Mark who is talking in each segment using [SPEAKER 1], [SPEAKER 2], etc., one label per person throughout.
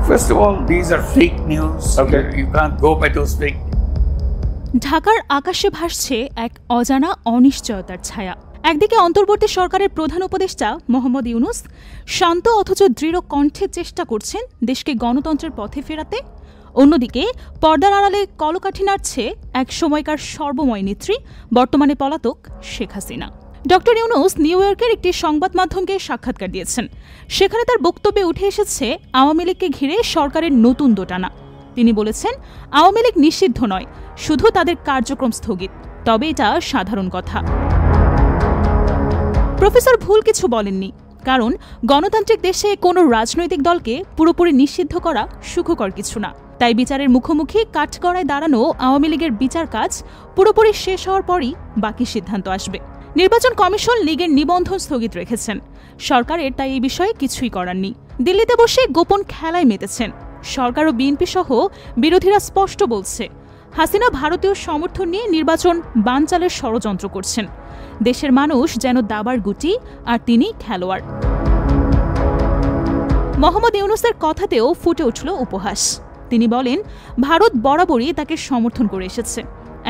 [SPEAKER 1] First of all, these are fake news.
[SPEAKER 2] Okay.
[SPEAKER 1] You can't go by those fake.
[SPEAKER 3] ঢাকার আকাশে ভাসছে এক অজানা অনিশ্চয়তার ছায়া। একদিকে অন্তর্বর্তী সরকারের প্রধান উপদেষ্টা মোহাম্মদ ইউনূস শান্ত অথচ দৃঢ় কণ্ঠে চেষ্টা করছেন দেশকে গণতন্ত্রের পথে ফেরাতে, অন্যদিকে পর্দার আড়ালে কলকাঠি নাড়ছে এক সময়কার সর্বময় নেত্রী, বর্তমানে পলাতক শেখ হাসিনা। ডক্টর ইউনূস নিউ ইয়র্কের একটি সংবাদ মাধ্যমকে সাক্ষাৎকার দিয়েছেন। সেখানে তার বক্তব্যে উঠে এসেছে আওয়ামী লীগকে ঘিরে সরকারের নতুন দোটানা। তিনি বলেছেন, আওয়ামী লীগ নিষিদ্ধ নয়, শুধু তাদের কার্যক্রম স্থগিত। তবে এটা সাধারণ কথা। প্রফেসর ভুল কিছু বলেননি, কারণ গণতান্ত্রিক দেশে কোনো রাজনৈতিক দলকে পুরোপুরি নিষিদ্ধ করা সুখকর কিছু না। তাই বিচারের মুখোমুখি কাঠগড়ায় দাঁড়ানো আওয়ামী লীগের বিচার কাজ পুরোপুরি শেষ হওয়ার পরই বাকি সিদ্ধান্ত আসবে। নির্বাচন কমিশন লীগের নিবন্ধন স্থগিত রেখেছেন। সরকারের তাই এই বিষয়ে কিছুই করার নেই। দিল্লিতে বসে গোপন খেলায় মেতেছেন সরকার ও বিএনপি সহ বিরোধীরা। স্পষ্ট বলছে, হাসিনা ভারতীয় সমর্থন নিয়ে নির্বাচন বানচালের ষড়যন্ত্র করছেন। দেশের মানুষ যেন দাবার গুটি আর তিনি খেলোয়াড়। মোহাম্মদ ইউনূসের কথাতেও ফুটে উঠল উপহাস। তিনি বলেন, ভারত বরাবরই তাকে সমর্থন করে এসেছে।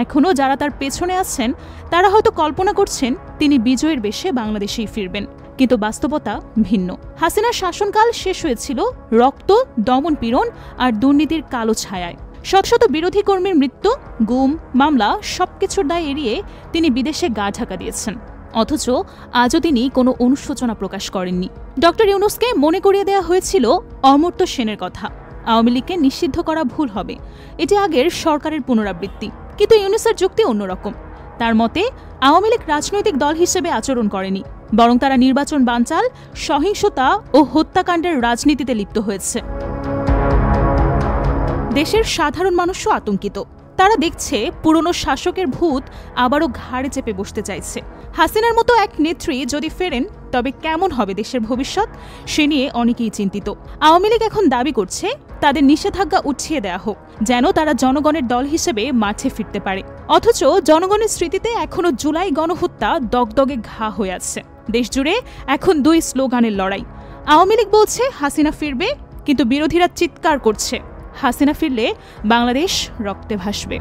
[SPEAKER 3] এখনও যারা তার পেছনে আছেন তারা হয়তো কল্পনা করছেন তিনি বিজয়ের বেশে বাংলাদেশেই ফিরবেন, কিন্তু বাস্তবতা ভিন্ন। হাসিনার শাসনকাল শেষ হয়েছিল রক্ত, দমন-পীড়ন আর দুর্নীতির কালো ছায়ায়। শত শত বিরোধী কর্মীর মৃত্যু, গুম, মামলা সবকিছুর দায় এড়িয়ে তিনি বিদেশে গা ঢাকা দিয়েছেন। অথচ আজও তিনি কোনো অনুশোচনা প্রকাশ করেননি। ডক্টর ইউনূসকে মনে করিয়ে দেওয়া হয়েছিল অমর্ত্য সেনের কথা। আওয়ামী লীগকে নিষিদ্ধ করা ভুল হবে, এটি আগের সরকারের পুনরাবৃত্তি। কিন্তু ইউনূসের যুক্তি অন্যরকম। তার মতে, আওয়ামী লীগ রাজনৈতিক দল হিসেবে আচরণ করেনি, বরং তারা নির্বাচন বানচাল, সহিংসতা ও হত্যাকাণ্ডের রাজনীতিতে লিপ্ত হয়েছে। দেশের সাধারণ মানুষও আতঙ্কিত। তারা দেখছে পুরনো শাসকের ভূত আবারও ঘাড়ে চেপে বসতে চাইছে। হাসিনার মতো এক নেত্রী যদি ফেরেন তবে কেমন হবে দেশের ভবিষ্যৎ, সে নিয়ে অনেকেই চিন্তিত। আওয়ামী লীগ এখন দাবি করছে তাদের নিষেধাজ্ঞা উঠিয়ে দেয়া হোক, যেন তারা জনগণের দল হিসেবে মাঠে ফিরতে পারে। অথচ জনগণের স্মৃতিতে এখনো জুলাই গণহত্যা দগদগে ঘা হয়ে আছে। দেশজুড়ে এখন দুই স্লোগানের লড়াই। আওয়ামী লীগ বলছে হাসিনা ফিরবে, কিন্তু বিরোধীরা চিৎকার করছে হাসিনা ফিরলে বাংলাদেশ রক্তে ভাসবে।